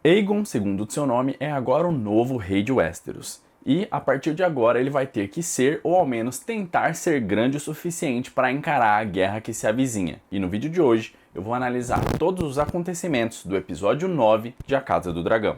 Aegon, segundo o seu nome, é agora o novo rei de Westeros. E, a partir de agora, ele vai ter que ser, ou ao menos tentar ser grande o suficiente para encarar a guerra que se avizinha. E no vídeo de hoje, eu vou analisar todos os acontecimentos do episódio 9 de A Casa do Dragão.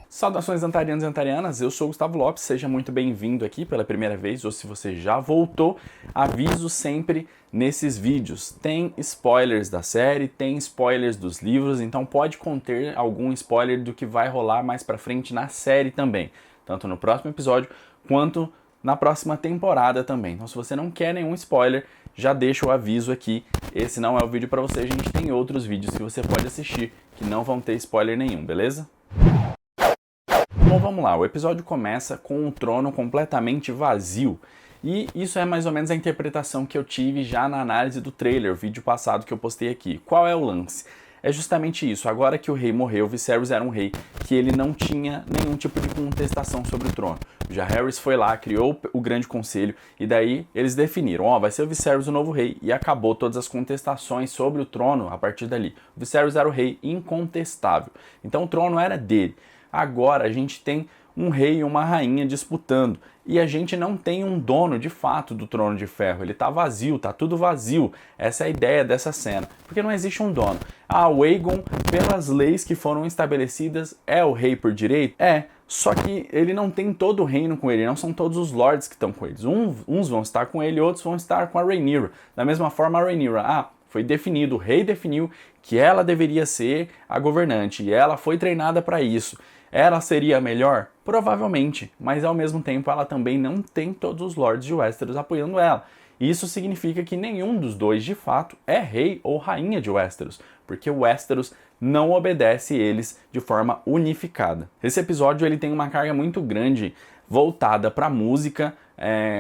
Saudações antarianos e antarianas, eu sou o Gustavo Lopes, seja muito bem-vindo aqui pela primeira vez, ou se você já voltou, aviso sempre nesses vídeos. Tem spoilers da série, tem spoilers dos livros, então pode conter algum spoiler do que vai rolar mais pra frente na série também, tanto no próximo episódio quanto na próxima temporada também. Então se você não quer nenhum spoiler, já deixa o aviso aqui, esse não é o vídeo pra você, a gente tem outros vídeos que você pode assistir que não vão ter spoiler nenhum, beleza? Bom, vamos lá, o episódio começa com o trono completamente vazio, e isso é mais ou menos a interpretação que eu tive já na análise do trailer, o vídeo passado que eu postei aqui. Qual é o lance? É justamente isso, agora que o rei morreu, Viserys era um rei que ele não tinha nenhum tipo de contestação sobre o trono. O Jaehaerys foi lá, criou o grande conselho, e daí eles definiram, ó, vai ser o Viserys o novo rei, e acabou todas as contestações sobre o trono a partir dali. O Viserys era o rei incontestável, então o trono era dele. Agora a gente tem um rei e uma rainha disputando, e a gente não tem um dono de fato do Trono de Ferro, ele tá vazio, tá tudo vazio, essa é a ideia dessa cena, porque não existe um dono. Ah, o Aegon, pelas leis que foram estabelecidas, é o rei por direito? É, só que ele não tem todo o reino com ele, não são todos os lords que estão com eles, uns vão estar com ele, outros vão estar com a Rhaenyra. Da mesma forma a Rhaenyra, foi definido, o rei definiu que ela deveria ser a governante, e ela foi treinada para isso. Ela seria a melhor? Provavelmente, mas ao mesmo tempo ela também não tem todos os lords de Westeros apoiando ela. Isso significa que nenhum dos dois de fato é rei ou rainha de Westeros, porque Westeros não obedece eles de forma unificada. Esse episódio ele tem uma carga muito grande voltada para a música.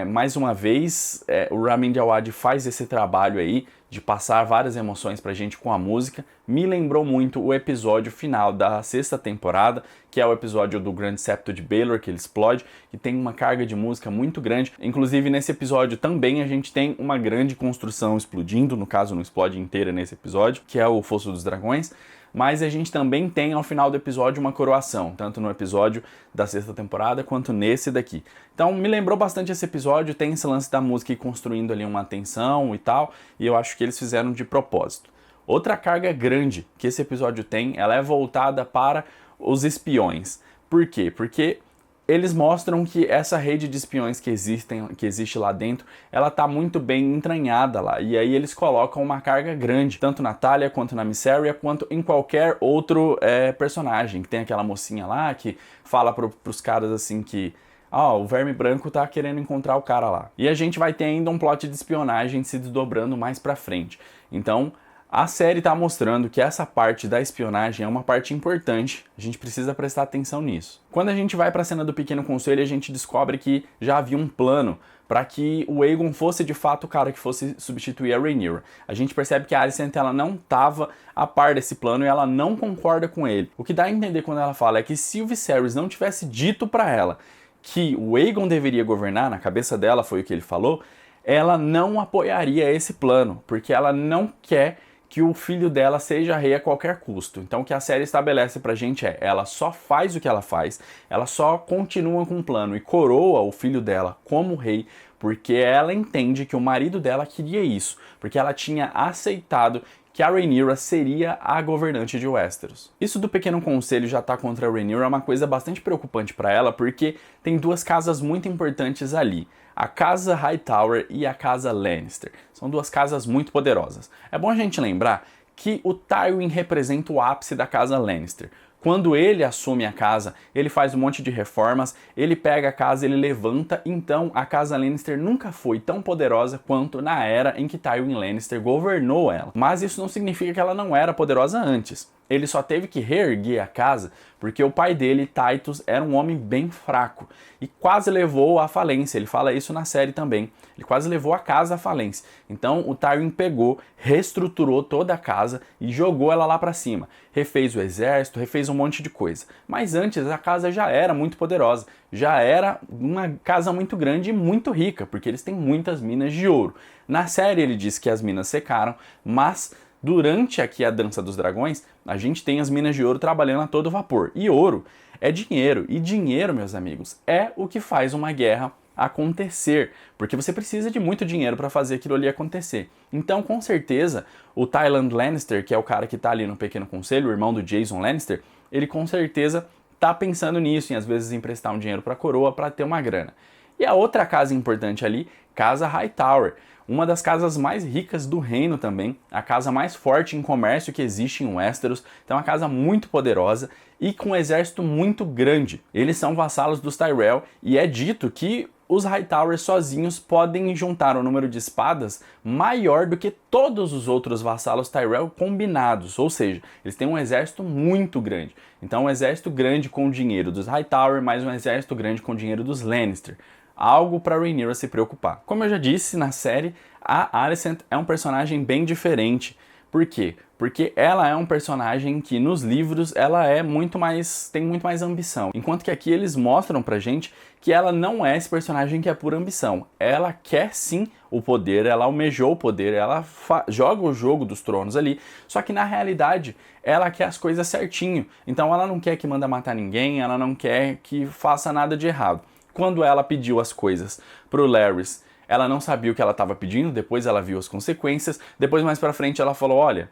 Mais uma vez, o Ramin Djawadi faz esse trabalho aí de passar várias emoções pra gente com a música. Me lembrou muito o episódio final da sexta temporada, que é o episódio do Grande Septo de Baelor, que ele explode, que tem uma carga de música muito grande. Inclusive nesse episódio também a gente tem uma grande construção explodindo, no caso não explode inteira nesse episódio, que é o Fosso dos Dragões. Mas a gente também tem ao final do episódio uma coroação, tanto no episódio da sexta temporada quanto nesse daqui. Então me lembrou bastante esse episódio, tem esse lance da música e construindo ali uma tensão e tal, e eu acho que eles fizeram de propósito. Outra carga grande que esse episódio tem, ela é voltada para os espiões. Por quê? Porque eles mostram que essa rede de espiões que existe lá dentro, ela tá muito bem entranhada lá. E aí eles colocam uma carga grande, tanto na Talia, quanto na Mysaria, quanto em qualquer outro personagem. Que tem aquela mocinha lá que fala pros caras assim que... o Verme Branco tá querendo encontrar o cara lá. E a gente vai ter ainda um plot de espionagem se desdobrando mais pra frente. Então... a série está mostrando que essa parte da espionagem é uma parte importante, a gente precisa prestar atenção nisso. Quando a gente vai para a cena do Pequeno Conselho, a gente descobre que já havia um plano para que o Aegon fosse de fato o cara que fosse substituir a Rhaenyra. A gente percebe que a Alicent ela não estava a par desse plano e ela não concorda com ele. O que dá a entender quando ela fala é que se o Viserys não tivesse dito para ela que o Aegon deveria governar, na cabeça dela foi o que ele falou, ela não apoiaria esse plano, porque ela não quer que o filho dela seja rei a qualquer custo. Então o que a série estabelece pra gente ela só faz o que ela faz, ela só continua com o plano e coroa o filho dela como rei, porque ela entende que o marido dela queria isso, porque ela tinha aceitado que a Rhaenyra seria a governante de Westeros. Isso do Pequeno Conselho já tá contra a Rhaenyra é uma coisa bastante preocupante para ela, porque tem duas casas muito importantes ali. A Casa Hightower e a Casa Lannister. São duas casas muito poderosas. É bom a gente lembrar que o Tywin representa o ápice da Casa Lannister. Quando ele assume a casa, ele faz um monte de reformas, ele pega a casa, ele levanta, então a Casa Lannister nunca foi tão poderosa quanto na era em que Tywin Lannister governou ela. Mas isso não significa que ela não era poderosa antes. Ele só teve que reerguer a casa porque o pai dele, Tytos, era um homem bem fraco e quase levou à falência. Ele fala isso na série também. Ele quase levou a casa à falência. Então o Tywin pegou, reestruturou toda a casa e jogou ela lá para cima. Refez o exército, refez um monte de coisa. Mas antes a casa já era muito poderosa, já era uma casa muito grande e muito rica, porque eles têm muitas minas de ouro. Na série ele diz que as minas secaram, mas durante aqui a Dança dos Dragões, a gente tem as minas de ouro trabalhando a todo vapor. E ouro é dinheiro. E dinheiro, meus amigos, é o que faz uma guerra acontecer. Porque você precisa de muito dinheiro para fazer aquilo ali acontecer. Então, com certeza, o Tywin Lannister, que é o cara que está ali no Pequeno Conselho, o irmão do Jason Lannister, ele com certeza está pensando nisso, em às vezes emprestar um dinheiro para a coroa para ter uma grana. E a outra casa importante ali, Casa Hightower. Uma das casas mais ricas do reino também, a casa mais forte em comércio que existe em Westeros, então é uma casa muito poderosa e com um exército muito grande. Eles são vassalos dos Tyrell e é dito que os Hightowers sozinhos podem juntar um número de espadas maior do que todos os outros vassalos Tyrell combinados, ou seja, eles têm um exército muito grande. Então um exército grande com o dinheiro dos Hightower, mais um exército grande com o dinheiro dos Lannister. Algo para Rhaenyra se preocupar. Como eu já disse na série, a Alicent é um personagem bem diferente. Por quê? Porque ela é um personagem que nos livros ela é tem muito mais ambição. Enquanto que aqui eles mostram pra gente que ela não é esse personagem que é pura ambição. Ela quer sim o poder, ela almejou o poder, ela joga o jogo dos tronos ali, só que na realidade ela quer as coisas certinho. Então ela não quer que manda matar ninguém, ela não quer que faça nada de errado. Quando ela pediu as coisas pro Larys, ela não sabia o que ela estava pedindo, depois ela viu as consequências, depois mais pra frente ela falou, olha,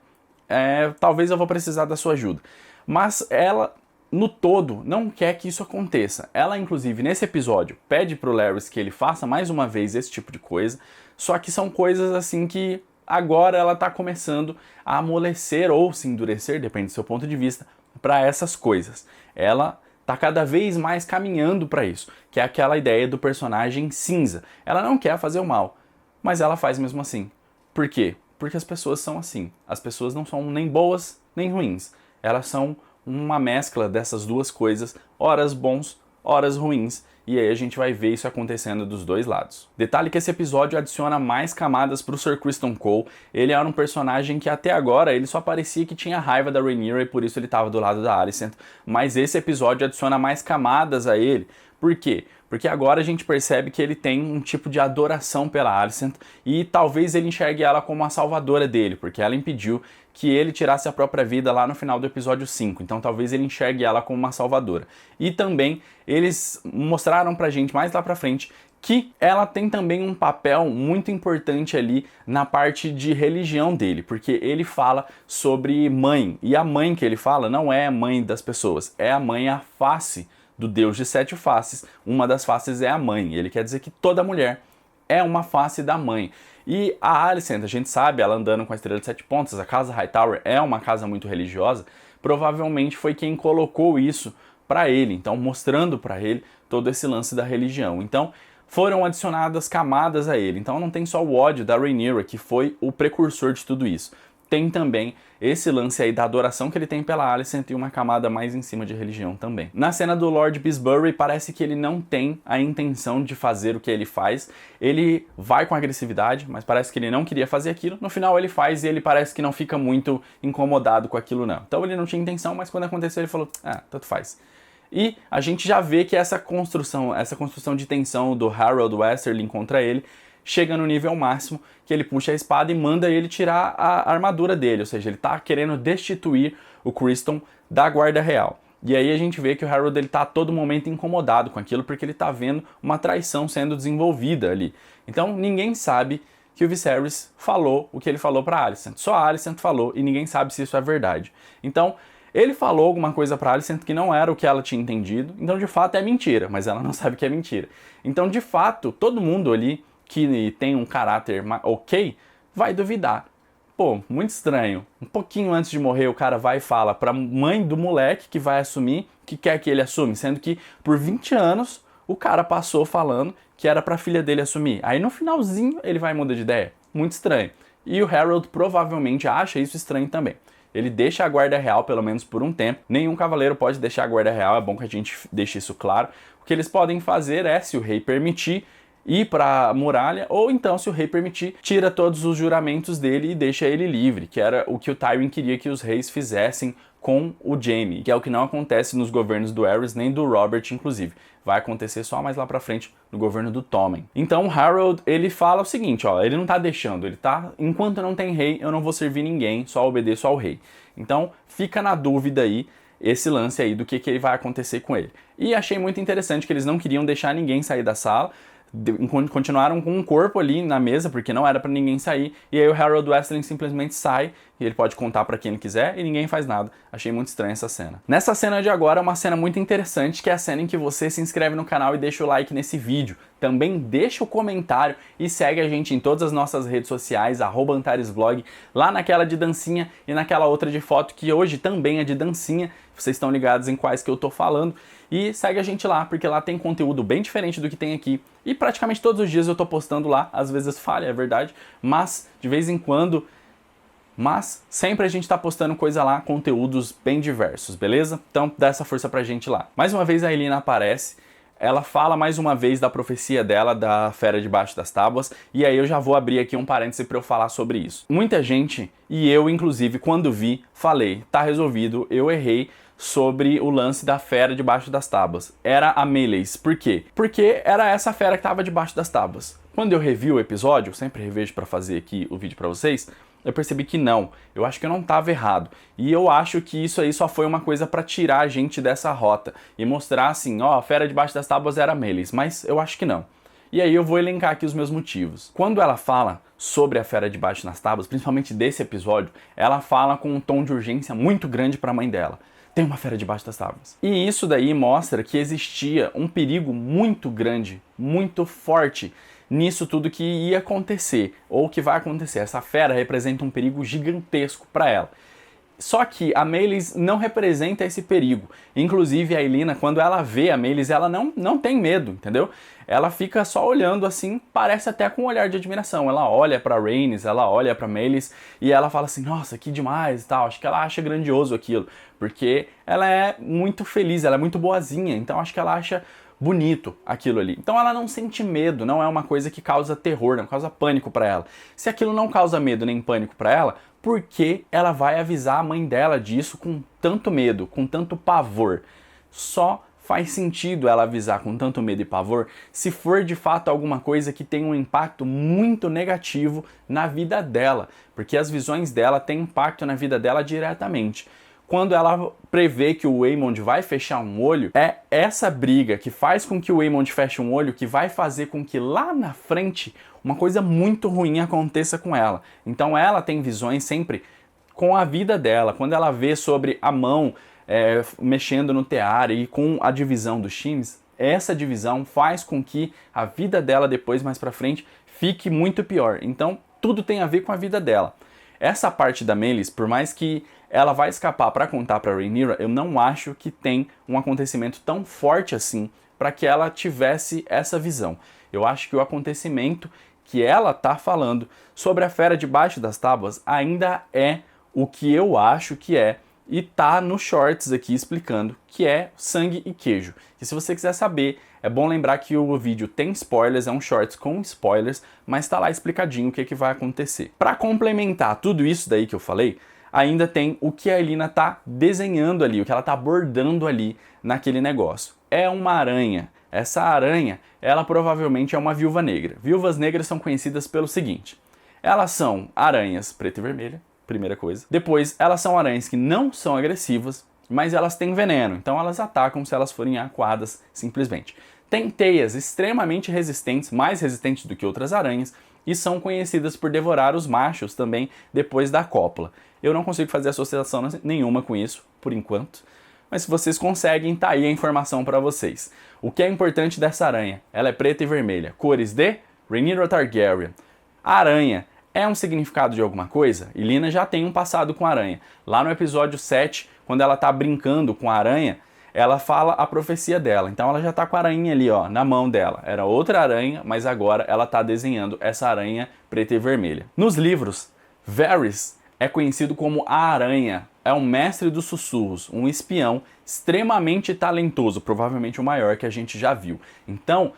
talvez eu vou precisar da sua ajuda. Mas ela, no todo, não quer que isso aconteça. Ela, inclusive, nesse episódio, pede pro Larys que ele faça mais uma vez esse tipo de coisa, só que são coisas assim que agora ela tá começando a amolecer ou se endurecer, depende do seu ponto de vista, para essas coisas. Ela tá cada vez mais caminhando para isso, que é aquela ideia do personagem cinza. Ela não quer fazer o mal, mas ela faz mesmo assim. Por quê? Porque as pessoas são assim. As pessoas não são nem boas nem ruins. Elas são uma mescla dessas duas coisas, horas bons, horas ruins. E aí a gente vai ver isso acontecendo dos dois lados. Detalhe que esse episódio adiciona mais camadas pro Sir Criston Cole. Ele era um personagem que até agora ele só parecia que tinha raiva da Rhaenyra e por isso ele estava do lado da Alicent. Mas esse episódio adiciona mais camadas a ele. Por quê? Porque agora a gente percebe que ele tem um tipo de adoração pela Alicent e talvez ele enxergue ela como a salvadora dele, porque ela impediu que ele tirasse a própria vida lá no final do episódio 5. Então talvez ele enxergue ela como uma salvadora. E também eles mostraram pra gente mais lá pra frente que ela tem também um papel muito importante ali na parte de religião dele, porque ele fala sobre mãe, e a mãe que ele fala não é a mãe das pessoas, é a mãe, a face do Deus de 7 faces. Uma das faces é a mãe. Ele quer dizer que toda mulher é uma face da mãe. E a Alicent, a gente sabe, ela andando com a estrela de 7 pontas, a casa Hightower é uma casa muito religiosa, provavelmente foi quem colocou isso para ele, então mostrando para ele todo esse lance da religião. Então foram adicionadas camadas a ele. Então não tem só o ódio da Rhaenyra, que foi o precursor de tudo isso. Tem também esse lance aí da adoração que ele tem pela Alicent e uma camada mais em cima de religião também. Na cena do Lord Beesbury, parece que ele não tem a intenção de fazer o que ele faz. Ele vai com agressividade, mas parece que ele não queria fazer aquilo. No final ele faz e ele parece que não fica muito incomodado com aquilo não. Então ele não tinha intenção, mas quando aconteceu ele falou, tanto faz. E a gente já vê que essa construção de tensão do Harold Westerling contra ele chega no nível máximo, que ele puxa a espada e manda ele tirar a armadura dele, ou seja, ele tá querendo destituir o Criston da guarda real. E aí a gente vê que o Harold ele tá a todo momento incomodado com aquilo, porque ele tá vendo uma traição sendo desenvolvida ali. Então ninguém sabe que o Viserys falou o que ele falou pra Alicent. Só a Alicent falou e ninguém sabe se isso é verdade. Então ele falou alguma coisa pra Alicent que não era o que ela tinha entendido, então de fato é mentira, mas ela não sabe que é mentira. Então de fato, todo mundo ali que tem um caráter ok, vai duvidar. Pô, muito estranho. Um pouquinho antes de morrer, o cara vai e fala pra mãe do moleque que vai assumir, que quer que ele assume, sendo que por 20 anos o cara passou falando que era pra filha dele assumir. Aí no finalzinho ele vai mudar de ideia. Muito estranho. E o Harold provavelmente acha isso estranho também. Ele deixa a guarda real pelo menos por um tempo. Nenhum cavaleiro pode deixar a guarda real, é bom que a gente deixe isso claro. O que eles podem fazer é, se o rei permitir, ir para a muralha, ou então, se o rei permitir, tira todos os juramentos dele e deixa ele livre, que era o que o Tywin queria que os reis fizessem com o Jaime, que é o que não acontece nos governos do Aerys nem do Robert, inclusive. Vai acontecer só mais lá pra frente no governo do Tommen. Então o Harold, ele fala o seguinte, ó, ele não tá deixando, ele tá, enquanto não tem rei, eu não vou servir ninguém, só obedeço ao rei. Então fica na dúvida aí, esse lance aí do que vai acontecer com ele. E achei muito interessante que eles não queriam deixar ninguém sair da sala, continuaram com um corpo ali na mesa, porque não era pra ninguém sair, e aí o Harold Westerling simplesmente sai, e ele pode contar pra quem ele quiser, e ninguém faz nada. Achei muito estranha essa cena. Nessa cena de agora, é uma cena muito interessante, que é a cena em que você se inscreve no canal e deixa o like nesse vídeo. Também deixa o comentário e segue a gente em todas as nossas redes sociais, @AntaresVlog, lá naquela de dancinha e naquela outra de foto, que hoje também é de dancinha. Vocês estão ligados em quais que eu tô falando. E segue a gente lá, porque lá tem conteúdo bem diferente do que tem aqui. E praticamente todos os dias eu tô postando lá, às vezes falha, é verdade, mas de vez em quando... Mas sempre a gente tá postando coisa lá, conteúdos bem diversos, beleza? Então dá essa força pra gente lá. Mais uma vez a Elena aparece, ela fala mais uma vez da profecia dela, da Fera debaixo das Tábuas, e aí eu já vou abrir aqui um parêntese pra eu falar sobre isso. Muita gente, e eu inclusive, quando vi, falei, tá resolvido, eu errei sobre o lance da fera debaixo das tábuas. Era a Meleys. Por quê? Porque era essa fera que tava debaixo das tábuas. Quando eu revi o episódio, eu sempre revejo pra fazer aqui o vídeo pra vocês, eu percebi que não, eu acho que eu não estava errado. E eu acho que isso aí só foi uma coisa para tirar a gente dessa rota e mostrar assim, ó, a fera debaixo das tábuas era a Meleys, mas eu acho que não. E aí eu vou elencar aqui os meus motivos. Quando ela fala sobre a fera debaixo das tábuas, principalmente desse episódio, ela fala com um tom de urgência muito grande para a mãe dela. Tem uma fera debaixo das tábuas. E isso daí mostra que existia um perigo muito grande, muito forte, nisso tudo que ia acontecer, ou que vai acontecer. Essa fera representa um perigo gigantesco para ela. Só que a Meleys não representa esse perigo. Inclusive a Elena, quando ela vê a Meleys, ela não tem medo, entendeu? Ela fica só olhando assim, parece até com um olhar de admiração. Ela olha pra Rhaenys, ela olha pra Meleys e ela fala assim, nossa, que demais e tal. Acho que ela acha grandioso aquilo, porque ela é muito feliz, ela é muito boazinha, então acho que ela acha bonito aquilo ali. Então ela não sente medo, não é uma coisa que causa terror, não causa pânico pra ela. Se aquilo não causa medo nem pânico pra ela, por que ela vai avisar a mãe dela disso com tanto medo, com tanto pavor? Só faz sentido ela avisar com tanto medo e pavor se for de fato alguma coisa que tem um impacto muito negativo na vida dela, porque as visões dela têm impacto na vida dela diretamente. Quando ela prevê que o Aemond vai fechar um olho, é essa briga que faz com que o Aemond feche um olho que vai fazer com que lá na frente uma coisa muito ruim aconteça com ela. Então ela tem visões sempre com a vida dela. Quando ela vê sobre a mão mexendo no tear e com a divisão dos times, essa divisão faz com que a vida dela depois, mais pra frente, fique muito pior. Então tudo tem a ver com a vida dela. Essa parte da Meleys, por mais que ela vai escapar para contar para Rhaenyra, eu não acho que tem um acontecimento tão forte assim para que ela tivesse essa visão. Eu acho que o acontecimento que ela tá falando sobre a fera debaixo das tábuas ainda é o que eu acho que é, e tá nos shorts aqui explicando, que é sangue e queijo. E se você quiser saber, é bom lembrar que o vídeo tem spoilers, é um shorts com spoilers, mas tá lá explicadinho o que vai acontecer. Para complementar tudo isso daí que eu falei, ainda tem o que a Elena tá desenhando ali, o que ela tá bordando ali naquele negócio. É uma aranha. Essa aranha, ela provavelmente é uma viúva negra. Viúvas negras são conhecidas pelo seguinte: elas são aranhas preta e vermelha, primeira coisa. Depois, elas são aranhas que não são agressivas, mas elas têm veneno, então elas atacam se elas forem acuadas simplesmente. Tem teias extremamente resistentes, mais resistentes do que outras aranhas, e são conhecidas por devorar os machos também depois da cópula. Eu não consigo fazer associação nenhuma com isso, por enquanto, mas se vocês conseguem, tá aí a informação para vocês. O que é importante dessa aranha? Ela é preta e vermelha, cores de Rhaenyra Targaryen. A aranha é um significado de alguma coisa? Elena já tem um passado com a aranha. Lá no episódio 7, quando ela tá brincando com a aranha, ela fala a profecia dela. Então ela já tá com a aranha ali, ó, na mão dela. Era outra aranha, mas agora ela tá desenhando essa aranha preta e vermelha. Nos livros, Varys é conhecido como a Aranha. É um mestre dos sussurros, um espião extremamente talentoso, provavelmente o maior que a gente já viu. Então,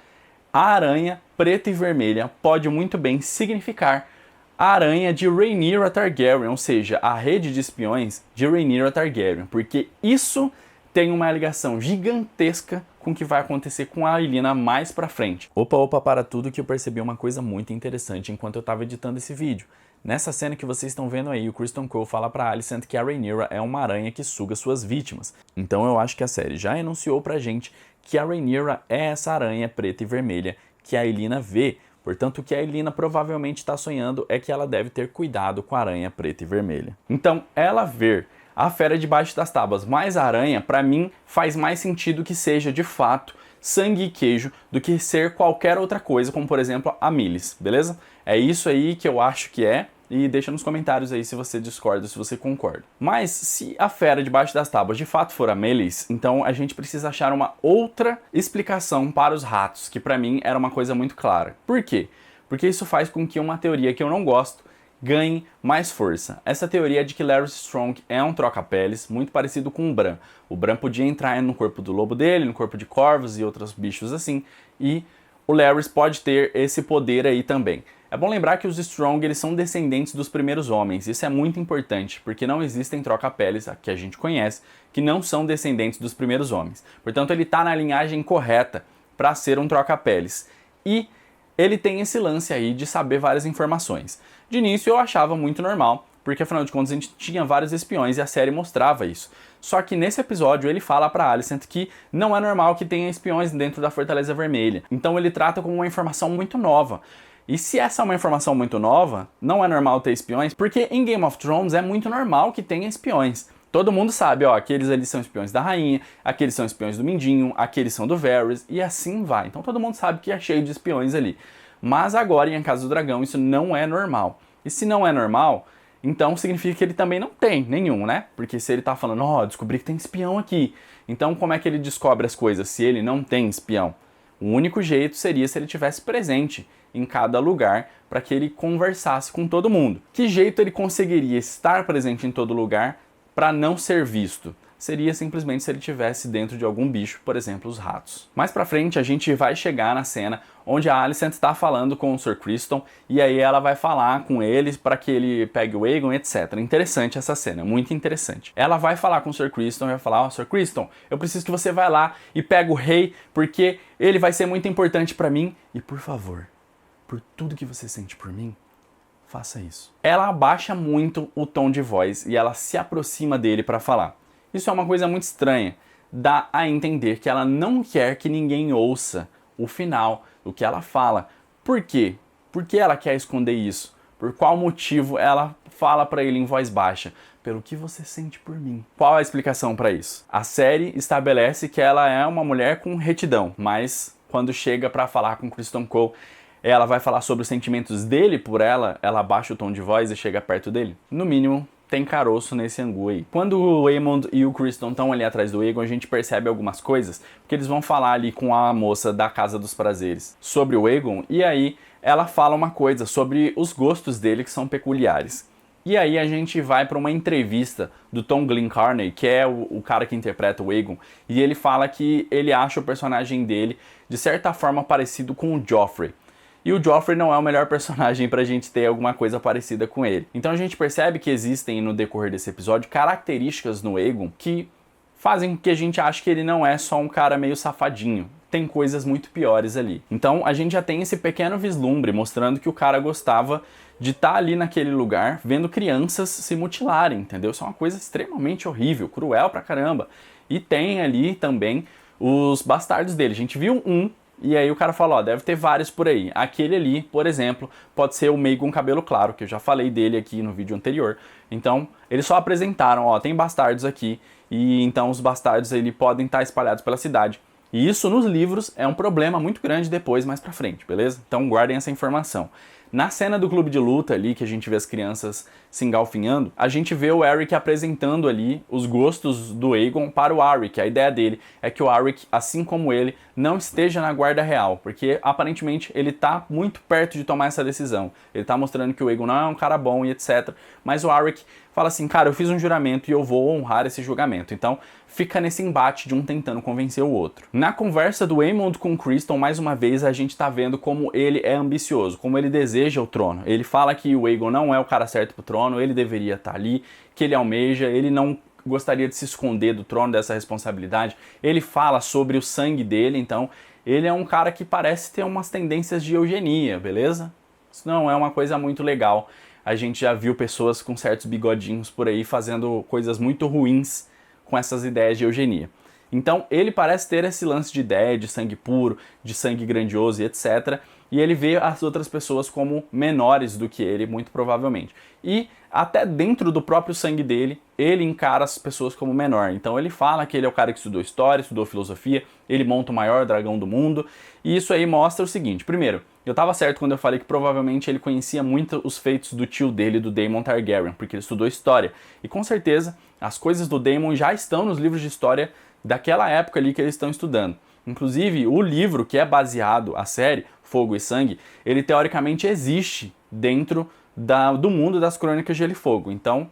a aranha preta e vermelha pode muito bem significar a aranha de Rhaenyra Targaryen, ou seja, a rede de espiões de Rhaenyra Targaryen, porque isso tem uma ligação gigantesca com o que vai acontecer com a Aelina mais pra frente. Opa, para tudo, que eu percebi uma coisa muito interessante enquanto eu tava editando esse vídeo. Nessa cena que vocês estão vendo aí, o Criston Cole fala pra Alicent que a Rhaenyra é uma aranha que suga suas vítimas. Então eu acho que a série já enunciou pra gente que a Rhaenyra é essa aranha preta e vermelha que a Aelina vê. Portanto, o que a Aelina provavelmente está sonhando é que ela deve ter cuidado com a aranha preta e vermelha. Então, ela ver a fera debaixo das tábuas mais a aranha, pra mim, faz mais sentido que seja, de fato, sangue e queijo do que ser qualquer outra coisa, como, por exemplo, a Mylys, beleza? É isso aí que eu acho que é. E deixa nos comentários aí se você discorda, se você concorda. Mas se a fera debaixo das tábuas de fato for a Mylys, então a gente precisa achar uma outra explicação para os ratos, que pra mim era uma coisa muito clara. Por quê? Porque isso faz com que uma teoria que eu não gosto ganhe mais força. Essa teoria é de que Larys Strong é um troca-peles muito parecido com o Bran. O Bran podia entrar no corpo do lobo dele, no corpo de corvos e outros bichos assim, e o Larys pode ter esse poder aí também. É bom lembrar que os Strong eles são descendentes dos primeiros homens. Isso é muito importante, porque não existem troca-peles, que a gente conhece, que não são descendentes dos primeiros homens. Portanto, ele está na linhagem correta para ser um troca-peles. E ele tem esse lance aí de saber várias informações. De início eu achava muito normal, porque afinal de contas a gente tinha vários espiões e a série mostrava isso. Só que nesse episódio ele fala pra Alicent que não é normal que tenha espiões dentro da Fortaleza Vermelha. Então ele trata como uma informação muito nova. E se essa é uma informação muito nova, não é normal ter espiões, porque em Game of Thrones é muito normal que tenha espiões. Todo mundo sabe, ó, aqueles ali são espiões da rainha, aqueles são espiões do Mindinho, aqueles são do Varys, e assim vai. Então todo mundo sabe que é cheio de espiões ali. Mas agora, em A Casa do Dragão, isso não é normal. E se não é normal, então significa que ele também não tem nenhum, né? Porque se ele tá falando, ó, descobri que tem espião aqui. Então como é que ele descobre as coisas se ele não tem espião? O único jeito seria se ele tivesse presente em cada lugar para que ele conversasse com todo mundo. Que jeito ele conseguiria estar presente em todo lugar para não ser visto? Seria simplesmente se ele estivesse dentro de algum bicho, por exemplo, os ratos. Mais pra frente a gente vai chegar na cena onde a Alicent está falando com o Sir Criston e aí ela vai falar com ele para que ele pegue o Aegon, etc. Interessante essa cena, muito interessante. Ela vai falar com o Sir Criston e vai falar, ó, Sir Criston, eu preciso que você vá lá e pegue o rei porque ele vai ser muito importante para mim e, por favor, por tudo que você sente por mim, faça isso. Ela abaixa muito o tom de voz e ela se aproxima dele para falar. Isso é uma coisa muito estranha. Dá a entender que ela não quer que ninguém ouça o final do que ela fala. Por quê? Por que ela quer esconder isso? Por qual motivo ela fala para ele em voz baixa? Pelo que você sente por mim. Qual a explicação para isso? A série estabelece que ela é uma mulher com retidão, mas quando chega para falar com Criston Cole, ela vai falar sobre os sentimentos dele por ela, ela abaixa o tom de voz e chega perto dele. No mínimo, tem caroço nesse angu aí. Quando o Aemond e o Criston estão ali atrás do Aegon, a gente percebe algumas coisas, porque eles vão falar ali com a moça da Casa dos Prazeres sobre o Aegon, e aí ela fala uma coisa sobre os gostos dele que são peculiares. E aí a gente vai para uma entrevista do Tom Glencarney, que é o cara que interpreta o Aegon, e ele fala que ele acha o personagem dele, de certa forma, parecido com o Joffrey. E o Joffrey não é o melhor personagem pra gente ter alguma coisa parecida com ele. Então a gente percebe que existem no decorrer desse episódio características no Aegon que fazem com que a gente ache que ele não é só um cara meio safadinho. Tem coisas muito piores ali. Então a gente já tem esse pequeno vislumbre mostrando que o cara gostava de estar ali naquele lugar vendo crianças se mutilarem, entendeu? Isso é uma coisa extremamente horrível, cruel pra caramba. E tem ali também os bastardos dele. A gente viu um. E aí o cara fala, ó, deve ter vários por aí. Aquele ali, por exemplo, pode ser o Maegor Cabelo Claro, que eu já falei dele aqui no vídeo anterior. Então, eles só apresentaram, ó, tem bastardos aqui, e então os bastardos ele podem estar espalhados pela cidade. E isso nos livros é um problema muito grande depois, mais pra frente, beleza? Então guardem essa informação. Na cena do clube de luta ali, que a gente vê as crianças se engalfinhando, a gente vê o Eric apresentando ali os gostos do Aegon para o Arryk. A ideia dele é que o Arryk, assim como ele, não esteja na guarda real, porque aparentemente ele tá muito perto de tomar essa decisão. Ele tá mostrando que o Aegon não é um cara bom e etc. Mas o Arryk fala assim, cara, eu fiz um juramento e eu vou honrar esse julgamento. Então fica nesse embate de um tentando convencer o outro. Na conversa do Aemond com Criston, mais uma vez a gente tá vendo como ele é ambicioso, como ele deseja o trono. Ele fala que o Aegon não é o cara certo pro trono, ele deveria estar ali, que ele almeja, ele não gostaria de se esconder do trono, dessa responsabilidade. Ele fala sobre o sangue dele, então ele é um cara que parece ter umas tendências de eugenia, beleza? Isso não é uma coisa muito legal. A gente já viu pessoas com certos bigodinhos por aí fazendo coisas muito ruins com essas ideias de eugenia. Então ele parece ter esse lance de ideia de sangue puro, de sangue grandioso e etc. E ele vê as outras pessoas como menores do que ele, muito provavelmente. E até dentro do próprio sangue dele, ele encara as pessoas como menor. Então ele fala que ele é o cara que estudou história, estudou filosofia, ele monta o maior dragão do mundo. E isso aí mostra o seguinte, primeiro, eu tava certo quando eu falei que provavelmente ele conhecia muito os feitos do tio dele, do Daemon Targaryen, porque ele estudou história. E com certeza, as coisas do Daemon já estão nos livros de história daquela época ali que eles estão estudando. Inclusive, o livro que é baseado, a série, Fogo e Sangue, ele teoricamente existe dentro do mundo das Crônicas de Gelo e Fogo. Então,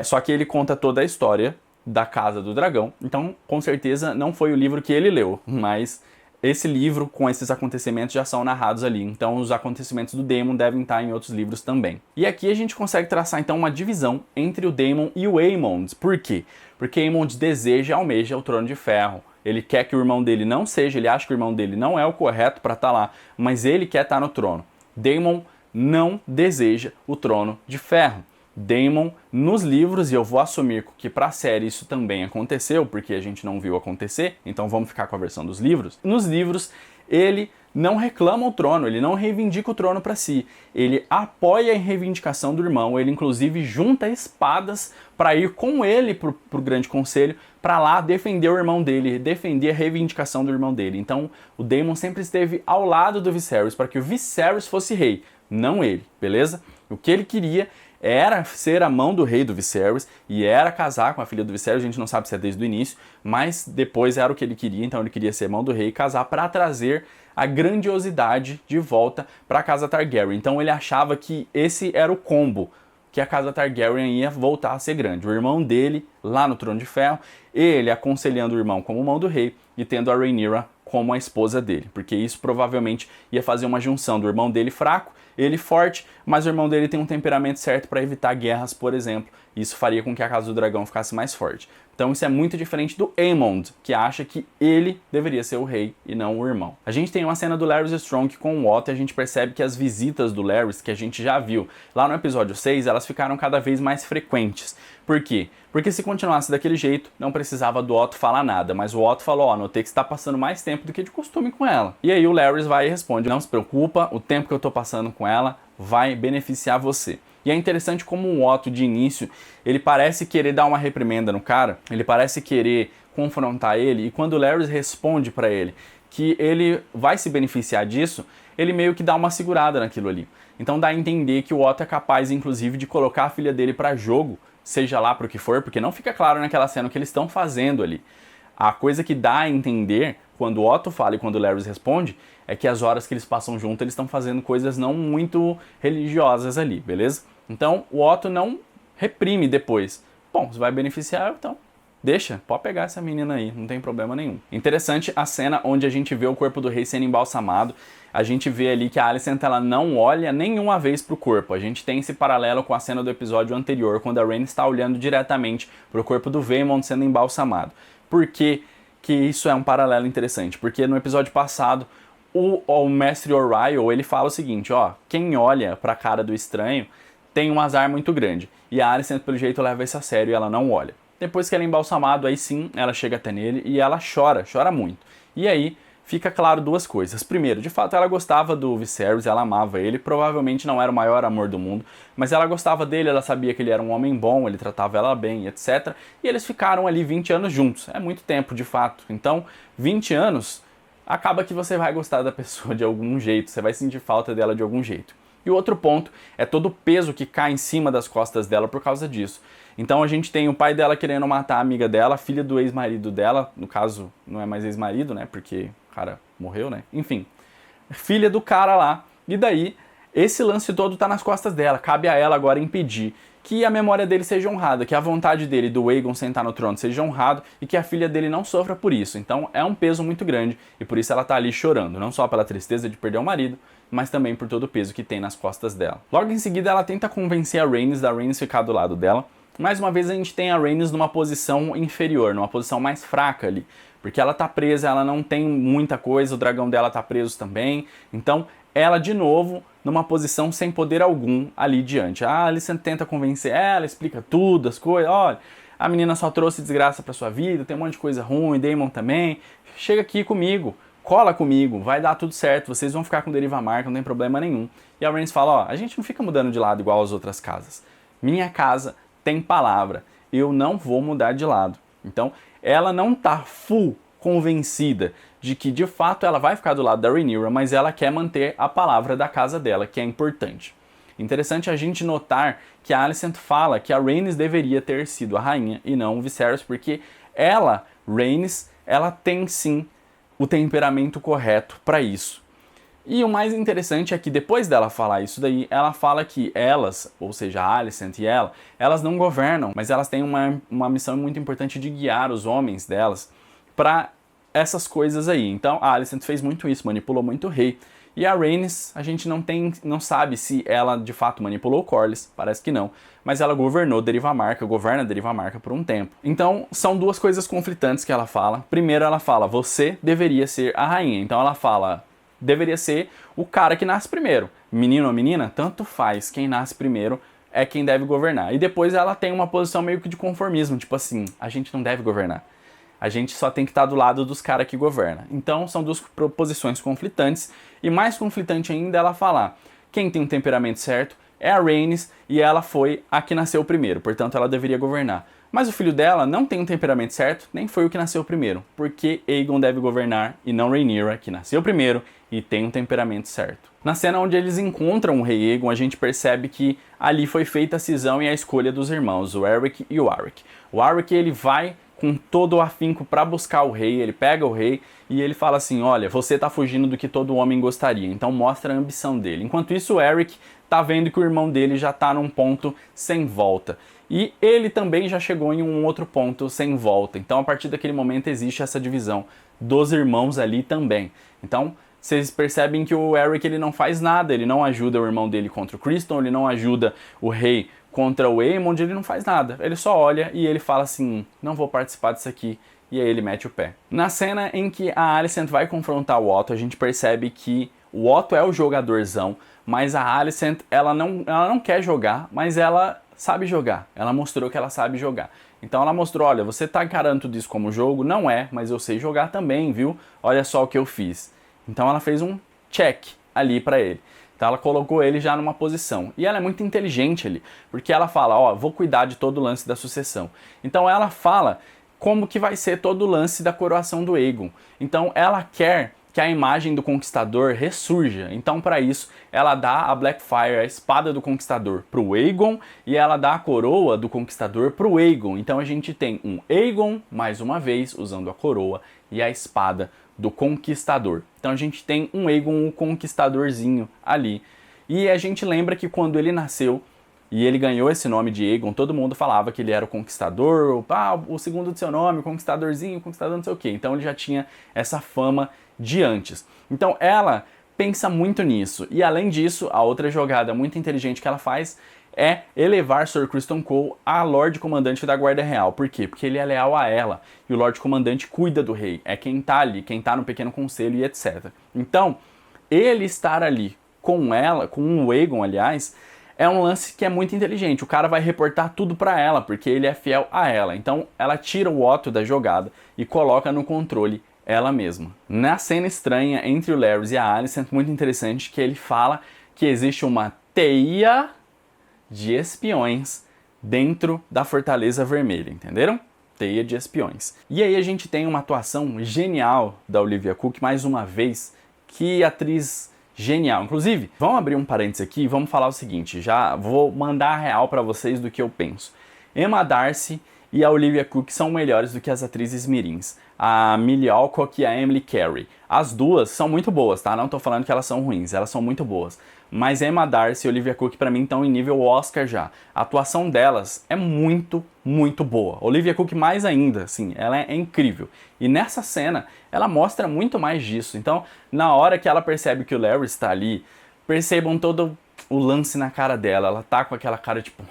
só que ele conta toda a história da Casa do Dragão. Então, com certeza, não foi o livro que ele leu, mas esse livro com esses acontecimentos já são narrados ali. Então, os acontecimentos do Daemon devem estar em outros livros também. E aqui a gente consegue traçar, então, uma divisão entre o Daemon e o Aemond. Por quê? Porque Aemond deseja e almeja o Trono de Ferro. Ele quer que o irmão dele não seja, ele acha que o irmão dele não é o correto para estar lá, mas ele quer estar no trono. Daemon não deseja o Trono de Ferro. Daemon, nos livros, e eu vou assumir que para a série isso também aconteceu, porque a gente não viu acontecer, então vamos ficar com a versão dos livros. Nos livros, ele não reclama o trono, ele não reivindica o trono para si. Ele apoia a reivindicação do irmão, ele inclusive junta espadas para ir com ele pro Grande Conselho, para lá defender o irmão dele, defender a reivindicação do irmão dele. Então, o Daemon sempre esteve ao lado do Viserys, para que o Viserys fosse rei, não ele, beleza? O que ele queria era ser a mão do rei do Viserys e era casar com a filha do Viserys, a gente não sabe se é desde o início, mas depois era o que ele queria, então ele queria ser mão do rei e casar para trazer a grandiosidade de volta para a casa Targaryen. Então ele achava que esse era o combo, que a casa Targaryen ia voltar a ser grande. O irmão dele lá no Trono de Ferro, ele aconselhando o irmão como mão do rei e tendo a Rhaenyra como a esposa dele, porque isso provavelmente ia fazer uma junção do irmão dele fraco, ele forte, mas o irmão dele tem um temperamento certo para evitar guerras, por exemplo. Isso faria com que a Casa do Dragão ficasse mais forte. Então isso é muito diferente do Aemond, que acha que ele deveria ser o rei e não o irmão. A gente tem uma cena do Larys Strong com o Otto e a gente percebe que as visitas do Larys, que a gente já viu lá no episódio 6, elas ficaram cada vez mais frequentes. Por quê? Porque se continuasse daquele jeito, não precisava do Otto falar nada, mas o Otto falou, ó, notei que você tá passando mais tempo do que de costume com ela. E aí o Larys vai e responde, não se preocupa, o tempo que eu tô passando com ela vai beneficiar você. E é interessante como o Otto, de início, ele parece querer dar uma reprimenda no cara, ele parece querer confrontar ele, e quando o Larys responde pra ele que ele vai se beneficiar disso, ele meio que dá uma segurada naquilo ali. Então dá a entender que o Otto é capaz, inclusive, de colocar a filha dele pra jogo, seja lá pro que for, porque não fica claro naquela cena o que eles estão fazendo ali. A coisa que dá a entender, quando o Otto fala e quando o Larys responde, é que as horas que eles passam junto, eles estão fazendo coisas não muito religiosas ali, beleza? Então, o Otto não reprime depois. Bom, você vai beneficiar, então deixa, pode pegar essa menina aí, não tem problema nenhum. Interessante a cena onde a gente vê o corpo do rei sendo embalsamado. A gente vê ali que a Alicent, ela não olha nenhuma vez pro corpo. A gente tem esse paralelo com a cena do episódio anterior, quando a Rhaena está olhando diretamente pro corpo do Vaemond sendo embalsamado. Por que isso é um paralelo interessante? Porque no episódio passado, o mestre Oriol, ele fala o seguinte, ó, quem olha pra cara do estranho tem um azar muito grande. E a Alicent, pelo jeito, leva isso a sério e ela não olha. Depois que ela é embalsamado, aí sim, ela chega até nele e ela chora muito. E aí, fica claro duas coisas. Primeiro, de fato, ela gostava do Viserys, ela amava ele, provavelmente não era o maior amor do mundo, mas ela gostava dele, ela sabia que ele era um homem bom, ele tratava ela bem, etc. E eles ficaram ali 20 anos juntos. É muito tempo, de fato. Então, 20 anos, acaba que você vai gostar da pessoa de algum jeito, você vai sentir falta dela de algum jeito. E o outro ponto é todo o peso que cai em cima das costas dela por causa disso. Então a gente tem o pai dela querendo matar a amiga dela, a filha do ex-marido dela, no caso não é mais ex-marido, né, porque o cara morreu, né, enfim, filha do cara lá. E daí, esse lance todo tá nas costas dela, cabe a ela agora impedir que a memória dele seja honrada, que a vontade dele, do Aegon sentar no trono, seja honrado e que a filha dele não sofra por isso. Então é um peso muito grande e por isso ela tá ali chorando, não só pela tristeza de perder o marido, mas também por todo o peso que tem nas costas dela. Logo em seguida ela tenta convencer a Rhaenys da Rhaenys ficar do lado dela. Mais uma vez a gente tem a Rhaenys numa posição inferior, numa posição mais fraca ali, porque ela tá presa, ela não tem muita coisa, o dragão dela tá preso também, então ela de novo numa posição sem poder algum ali diante. A Alicent tenta convencer ela, explica tudo, as coisas, olha, a menina só trouxe desgraça pra sua vida, tem um monte de coisa ruim, Daemon também, chega aqui comigo, cola comigo, vai dar tudo certo, vocês vão ficar com Deriva Marca, não tem problema nenhum. E a Rhaenys fala, ó, a gente não fica mudando de lado igual as outras casas. Minha casa tem palavra, eu não vou mudar de lado. Então, ela não tá full convencida de que de fato ela vai ficar do lado da Rhaenyra, mas ela quer manter a palavra da casa dela, que é importante. Interessante a gente notar que a Alicent fala que a Rhaenys deveria ter sido a rainha e não o Viserys, porque ela, Rhaenys, ela tem sim o temperamento correto para isso. E o mais interessante é que depois dela falar isso daí, ela fala que elas, ou seja, a Alicent e ela, elas não governam, mas elas têm uma missão muito importante de guiar os homens delas para essas coisas aí. Então a Alicent fez muito isso, manipulou muito o rei. E a Rhaenys, a gente não sabe se ela de fato manipulou o Corlys, parece que não, mas ela governou Deriva Marca, governa Deriva Marca por um tempo. Então são duas coisas conflitantes que ela fala. Primeiro ela fala, você deveria ser a rainha. Então ela fala, deveria ser o cara que nasce primeiro. Menino ou menina, tanto faz, quem nasce primeiro é quem deve governar. E depois ela tem uma posição meio que de conformismo, tipo assim, a gente não deve governar. A gente só tem que estar do lado dos caras que governam. Então são duas posições conflitantes. E mais conflitante ainda é ela falar, quem tem um temperamento certo é a Rhaenys e ela foi a que nasceu primeiro, portanto ela deveria governar. Mas o filho dela não tem um temperamento certo, nem foi o que nasceu primeiro, porque Aegon deve governar e não Rhaenyra, que nasceu primeiro e tem um temperamento certo. Na cena onde eles encontram o rei Aegon, a gente percebe que ali foi feita a cisão e a escolha dos irmãos, o Eric e o Arryk. O Arryk, ele vai com todo o afinco para buscar o rei, ele pega o rei e ele fala assim, olha, você tá fugindo do que todo homem gostaria, então mostra a ambição dele. Enquanto isso, o Eric tá vendo que o irmão dele já tá num ponto sem volta. E ele também já chegou em um outro ponto sem volta. Então, a partir daquele momento, existe essa divisão dos irmãos ali também. Então, vocês percebem que o Eric, ele não faz nada, ele não ajuda o irmão dele contra o Criston, ele não ajuda o rei contra o Aemond, ele não faz nada. Ele só olha e ele fala assim, não vou participar disso aqui. E aí ele mete o pé. Na cena em que a Alicent vai confrontar o Otto, a gente percebe que o Otto é o jogadorzão, mas a Alicent, ela não quer jogar, mas ela sabe jogar. Ela mostrou que ela sabe jogar. Então ela mostrou, olha, você tá encarando tudo isso como jogo? Não é, mas eu sei jogar também, viu? Olha só o que eu fiz. Então ela fez um check ali pra ele. Então ela colocou ele já numa posição. E ela é muito inteligente ali, porque ela fala, ó, vou cuidar de todo o lance da sucessão. Então ela fala como que vai ser todo o lance da coroação do Aegon. Então ela quer que a imagem do Conquistador ressurja. Então para isso ela dá a Blackfyre, a espada do Conquistador, pro Aegon, e ela dá a coroa do Conquistador pro Aegon. Então a gente tem um Aegon, mais uma vez, usando a coroa e a espada do Conquistador. Então a gente tem um Aegon, um conquistadorzinho ali. E a gente lembra que quando ele nasceu e ele ganhou esse nome de Aegon, todo mundo falava que ele era o Conquistador, o segundo do seu nome, o Conquistadorzinho, o Conquistador não sei o quê. Então ele já tinha essa fama de antes. Então ela pensa muito nisso. E além disso, a outra jogada muito inteligente que ela faz é elevar Sir Criston Cole a Lorde Comandante da Guarda Real. Por quê? Porque ele é leal a ela. E o Lorde Comandante cuida do rei. É quem tá ali, quem tá no Pequeno Conselho e etc. Então, ele estar ali com ela, com o Aegon, aliás, é um lance que é muito inteligente. O cara vai reportar tudo pra ela, porque ele é fiel a ela. Então, ela tira o Otto da jogada e coloca no controle ela mesma. Na cena estranha entre o Larys e a Alicent, muito interessante, que ele fala que existe uma teia de espiões dentro da Fortaleza Vermelha, entenderam? Teia de espiões. E aí a gente tem uma atuação genial da Olivia Cooke, mais uma vez. Que atriz genial. Inclusive, vamos abrir um parênteses aqui e vamos falar o seguinte, já vou mandar a real pra vocês do que eu penso. Emma Darcy e a Olivia Cooke são melhores do que as atrizes mirins, a Millie Alcock e a Emily Carey. As duas são muito boas, tá? Não tô falando que elas são ruins, elas são muito boas. Mas Emma Darcy e Olivia Cooke pra mim estão em nível Oscar já. A atuação delas é muito, muito boa. Olivia Cooke mais ainda, assim, ela é incrível. E nessa cena, ela mostra muito mais disso. Então, na hora que ela percebe que o Larry está ali, percebam todo o lance na cara dela. Ela tá com aquela cara tipo,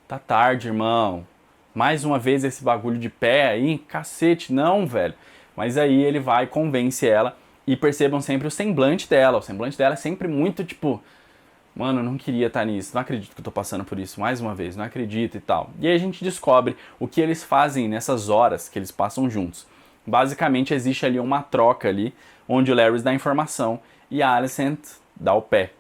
tá tarde, irmão. Mais uma vez esse bagulho de pé aí, cacete, não, velho. Mas aí ele vai e convence ela. E percebam sempre o semblante dela. O semblante dela é sempre muito tipo, mano, eu não queria estar nisso, não acredito que eu tô passando por isso mais uma vez, não acredito e tal. E aí a gente descobre o que eles fazem nessas horas que eles passam juntos. Basicamente existe ali uma troca ali, onde o Larry dá informação e a Alicent dá o pé,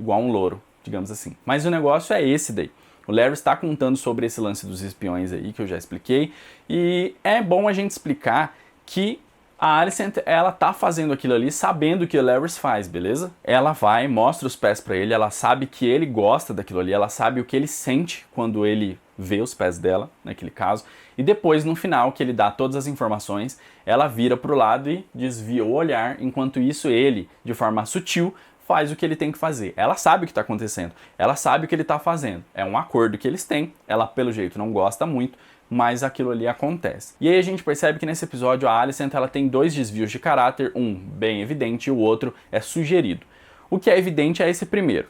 igual um louro, digamos assim. Mas o negócio é esse daí. O Larry está contando sobre esse lance dos espiões aí, que eu já expliquei, e é bom a gente explicar que a Alicent, ela tá fazendo aquilo ali sabendo o que o Larry faz, beleza? Ela vai, mostra os pés pra ele, ela sabe que ele gosta daquilo ali, ela sabe o que ele sente quando ele vê os pés dela, naquele caso, e depois, no final, que ele dá todas as informações, ela vira pro lado e desvia o olhar, enquanto isso ele, de forma sutil, faz o que ele tem que fazer. Ela sabe o que está acontecendo, ela sabe o que ele está fazendo. É um acordo que eles têm, ela pelo jeito não gosta muito, mas aquilo ali acontece. E aí a gente percebe que nesse episódio a Alicent ela tem dois desvios de caráter, um bem evidente e o outro é sugerido. O que é evidente é esse primeiro.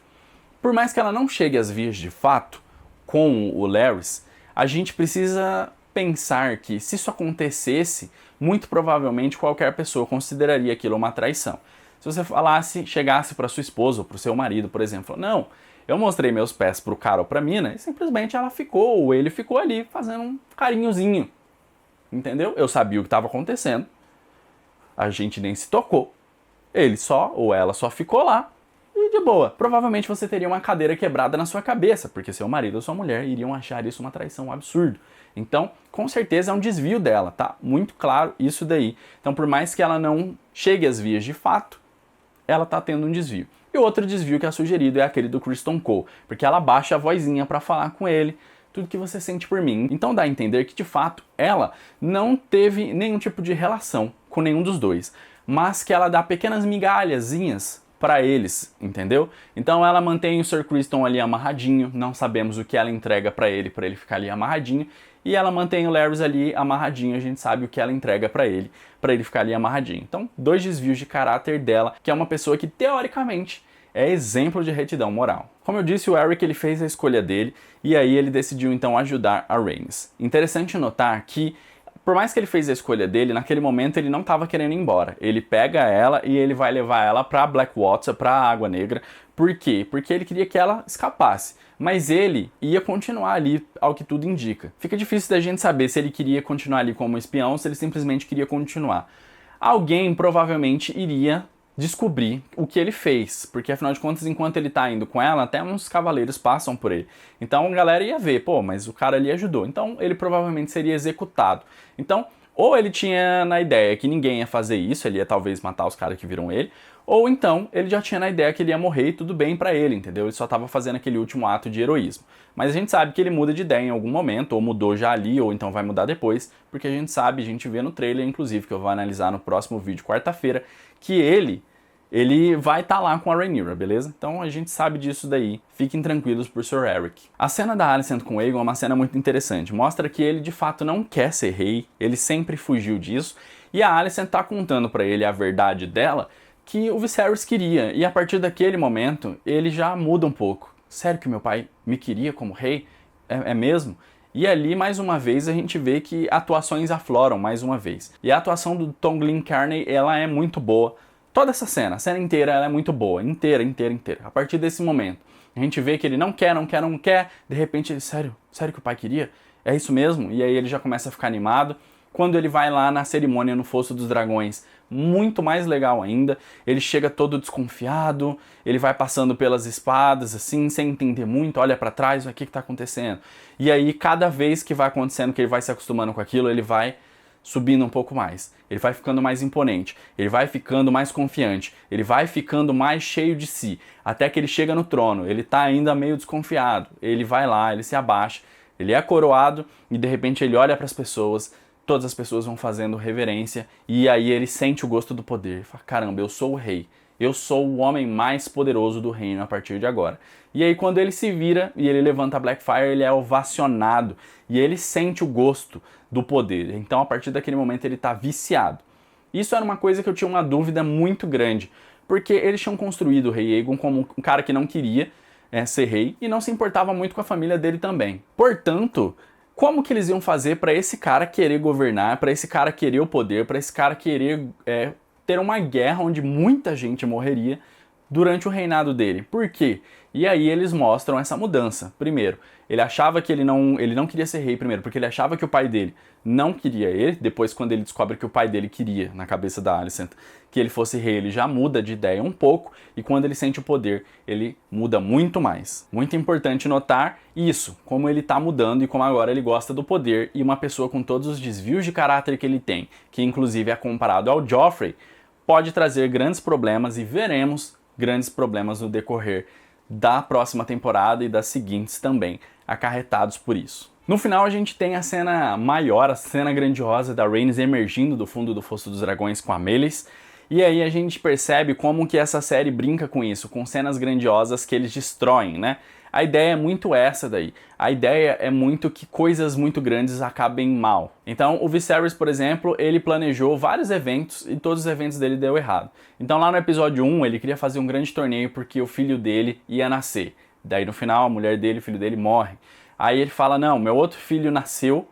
Por mais que ela não chegue às vias de fato com o Larrys, a gente precisa pensar que se isso acontecesse, muito provavelmente qualquer pessoa consideraria aquilo uma traição. Se você chegasse para sua esposa ou para o seu marido, por exemplo, não, eu mostrei meus pés pro cara ou pra mina e simplesmente ela ficou, ou ele ficou ali fazendo um carinhozinho, entendeu? Eu sabia o que estava acontecendo, a gente nem se tocou, ele só, ou ela só ficou lá e de boa. Provavelmente você teria uma cadeira quebrada na sua cabeça, porque seu marido ou sua mulher iriam achar isso uma traição, um absurdo. Então, com certeza é um desvio dela, tá? Muito claro isso daí. Então, por mais que ela não chegue às vias de fato, ela tá tendo um desvio. E o outro desvio que é sugerido é aquele do Criston Cole, porque ela baixa a vozinha para falar com ele, tudo que você sente por mim. Então dá a entender que, de fato, ela não teve nenhum tipo de relação com nenhum dos dois, mas que ela dá pequenas migalhazinhas para eles, entendeu? Então ela mantém o Sir Criston ali amarradinho, não sabemos o que ela entrega para ele ficar ali amarradinho, e ela mantém o Larrys ali amarradinho, a gente sabe o que ela entrega para ele ficar ali amarradinho. Então, dois desvios de caráter dela, que é uma pessoa que, teoricamente, é exemplo de retidão moral. Como eu disse, o Eric ele fez a escolha dele, e aí ele decidiu então ajudar a Rhaenys. Interessante notar que, por mais que ele fez a escolha dele, naquele momento ele não estava querendo ir embora. Ele pega ela e ele vai levar ela para Blackwater, para a Água Negra. Por quê? Porque ele queria que ela escapasse. Mas ele ia continuar ali, ao que tudo indica. Fica difícil da gente saber se ele queria continuar ali como espião ou se ele simplesmente queria continuar. Alguém provavelmente iria descobrir o que ele fez, porque afinal de contas, enquanto ele tá indo com ela, até uns cavaleiros passam por ele. Então a galera ia ver, pô, mas o cara ali ajudou. Então ele provavelmente seria executado. Então, ou ele tinha na ideia que ninguém ia fazer isso, ele ia talvez matar os caras que viram ele, ou então ele já tinha na ideia que ele ia morrer e tudo bem pra ele, entendeu? Ele só tava fazendo aquele último ato de heroísmo. Mas a gente sabe que ele muda de ideia em algum momento, ou mudou já ali, ou então vai mudar depois, porque a gente vê no trailer, inclusive, que eu vou analisar no próximo vídeo, quarta-feira, que ele vai estar lá com a Rhaenyra, beleza? Então a gente sabe disso daí. Fiquem tranquilos por Sir Eric. A cena da Alicent com Aegon é uma cena muito interessante. Mostra que ele de fato não quer ser rei, ele sempre fugiu disso, e a Alicent tá contando pra ele a verdade dela, que o Viserys queria, e a partir daquele momento ele já muda um pouco. Sério que meu pai me queria como rei? É mesmo? E ali, mais uma vez, a gente vê que atuações afloram mais uma vez. E a atuação do Tom Glencairn, ela é muito boa. Toda essa cena, a cena inteira, ela é muito boa. Inteira. A partir desse momento, a gente vê que ele não quer. De repente ele, sério que o pai queria? É isso mesmo? E aí ele já começa a ficar animado. Quando ele vai lá na cerimônia no Fosso dos Dragões, muito mais legal ainda. Ele chega todo desconfiado, ele vai passando pelas espadas, assim, sem entender muito, olha pra trás, o que tá acontecendo? E aí, cada vez que vai acontecendo, que ele vai se acostumando com aquilo, ele vai subindo um pouco mais, ele vai ficando mais imponente, ele vai ficando mais confiante, ele vai ficando mais cheio de si, até que ele chega no trono, ele tá ainda meio desconfiado, ele vai lá, ele se abaixa, ele é coroado e de repente ele olha para as pessoas, todas as pessoas vão fazendo reverência e aí ele sente o gosto do poder, ele fala, caramba, eu sou o rei, eu sou o homem mais poderoso do reino a partir de agora. E aí quando ele se vira e ele levanta a Blackfyre, ele é ovacionado e ele sente o gosto do poder. Então a partir daquele momento ele está viciado. Isso era uma coisa que eu tinha uma dúvida muito grande, porque eles tinham construído o rei Aegon como um cara que não queria ser rei e não se importava muito com a família dele também. Portanto, como que eles iam fazer para esse cara querer governar, para esse cara querer o poder, para esse cara querer ter uma guerra onde muita gente morreria durante o reinado dele? Por quê? E aí eles mostram essa mudança. Primeiro, ele achava que ele não queria ser rei primeiro, porque ele achava que o pai dele não queria ele. Depois, quando ele descobre que o pai dele queria, na cabeça da Alicent, que ele fosse rei, ele já muda de ideia um pouco. E quando ele sente o poder, ele muda muito mais. Muito importante notar isso, como ele está mudando e como agora ele gosta do poder. E uma pessoa com todos os desvios de caráter que ele tem, que inclusive é comparado ao Joffrey, pode trazer grandes problemas e veremos grandes problemas no decorrer da próxima temporada e das seguintes também, acarretados por isso. No final a gente tem a cena maior, a cena grandiosa da Rhaenys emergindo do fundo do Fosso dos Dragões com a Meleys, e aí a gente percebe como que essa série brinca com isso, com cenas grandiosas que eles destroem, né? A ideia é muito essa daí. A ideia é muito que coisas muito grandes acabem mal. Então, o Viserys, por exemplo, ele planejou vários eventos e todos os eventos dele deu errado. Então, lá no episódio 1, ele queria fazer um grande torneio porque o filho dele ia nascer. Daí, no final, a mulher dele, o filho dele, morre. Aí ele fala, não, meu outro filho nasceu,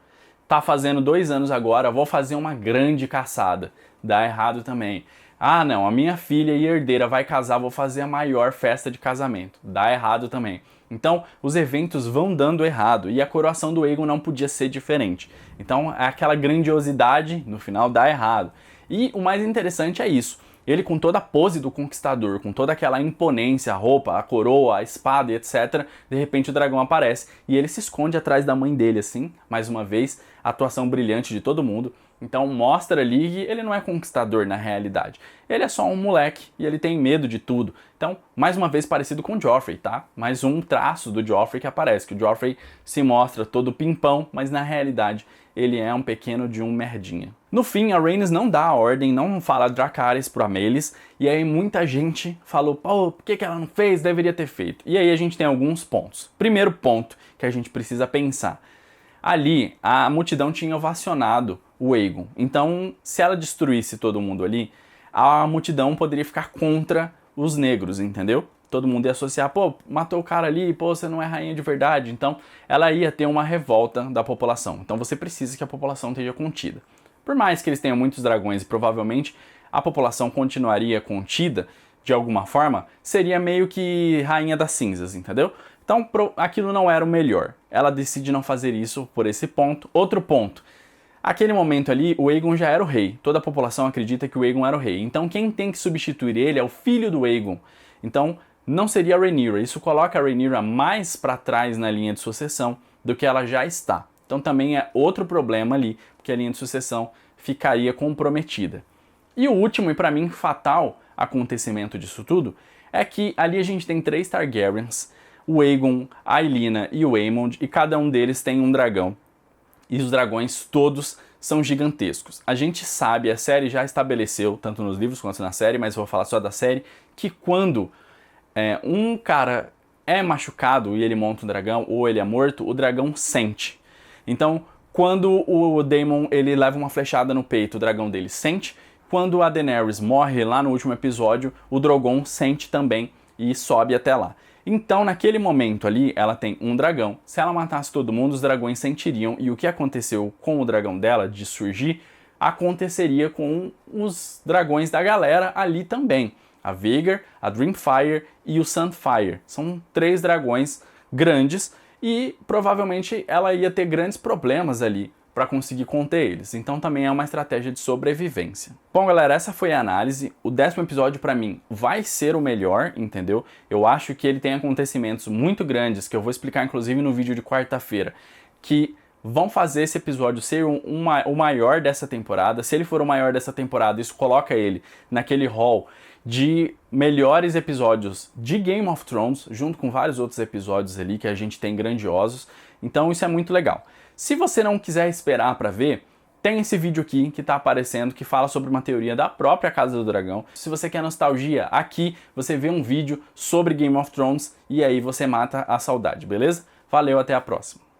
tá fazendo 2 anos agora, vou fazer uma grande caçada. Dá errado também. Ah, não, a minha filha e herdeira vai casar, vou fazer a maior festa de casamento. Dá errado também. Então, os eventos vão dando errado e a coroação do Aegon não podia ser diferente. Então, aquela grandiosidade, no final, dá errado. E o mais interessante é isso. Ele com toda a pose do conquistador, com toda aquela imponência, a roupa, a coroa, a espada e etc. De repente o dragão aparece e ele se esconde atrás da mãe dele, assim. Mais uma vez, atuação brilhante de todo mundo. Então mostra ali que ele não é conquistador na realidade. Ele é só um moleque e ele tem medo de tudo. Então, mais uma vez parecido com o Joffrey, tá? Mais um traço do Joffrey que aparece, que o Joffrey se mostra todo pimpão, mas na realidade ele é um pequeno de um merdinha. No fim, a Rhaenys não dá a ordem, não fala Dracarys pro Amelish, e aí muita gente falou, pô, por que ela não fez? Deveria ter feito. E aí a gente tem alguns pontos. Primeiro ponto que a gente precisa pensar. Ali, a multidão tinha ovacionado o Aegon. Então, se ela destruísse todo mundo ali, a multidão poderia ficar contra os negros, entendeu? Todo mundo ia associar, pô, matou o cara ali, pô, você não é rainha de verdade. Então, ela ia ter uma revolta da população. Então, você precisa que a população esteja contida. Por mais que eles tenham muitos dragões e provavelmente a população continuaria contida de alguma forma, seria meio que rainha das cinzas, entendeu? Então, aquilo não era o melhor. Ela decide não fazer isso por esse ponto. Outro ponto. Aquele momento ali, o Aegon já era o rei. Toda a população acredita que o Aegon era o rei. Então, quem tem que substituir ele é o filho do Aegon. Então, não seria a Rhaenyra. Isso coloca a Rhaenyra mais para trás na linha de sucessão do que ela já está. Então, também é outro problema ali, porque a linha de sucessão ficaria comprometida. E o último, e para mim fatal acontecimento disso tudo, é que ali a gente tem 3 Targaryens, o Aegon, a Aelina e o Aemond, e cada um deles tem um dragão. E os dragões todos são gigantescos. A gente sabe, a série já estabeleceu, tanto nos livros quanto na série, mas eu vou falar só da série, que quando um cara é machucado e ele monta um dragão, ou ele é morto, o dragão sente. Então, quando o Daemon ele leva uma flechada no peito, o dragão dele sente. Quando a Daenerys morre lá no último episódio, o Drogon sente também e sobe até lá. Então, naquele momento ali, ela tem um dragão. Se ela matasse todo mundo, os dragões sentiriam. E o que aconteceu com o dragão dela, de surgir, aconteceria com os dragões da galera ali também. A Vhagar, a Dreamfire e o Sunfire. São 3 dragões grandes e provavelmente ela ia ter grandes problemas ali para conseguir conter eles. Então também é uma estratégia de sobrevivência. Bom, galera, essa foi a análise. O 10º episódio para mim vai ser o melhor, entendeu? Eu acho que ele tem acontecimentos muito grandes, que eu vou explicar inclusive no vídeo de quarta-feira, que vão fazer esse episódio ser o maior dessa temporada. Se ele for o maior dessa temporada, isso coloca ele naquele hall de melhores episódios de Game of Thrones, junto com vários outros episódios ali que a gente tem grandiosos. Então isso é muito legal. Se você não quiser esperar para ver, tem esse vídeo aqui que tá aparecendo que fala sobre uma teoria da própria Casa do Dragão. Se você quer nostalgia, aqui você vê um vídeo sobre Game of Thrones e aí você mata a saudade, beleza? Valeu, até a próxima.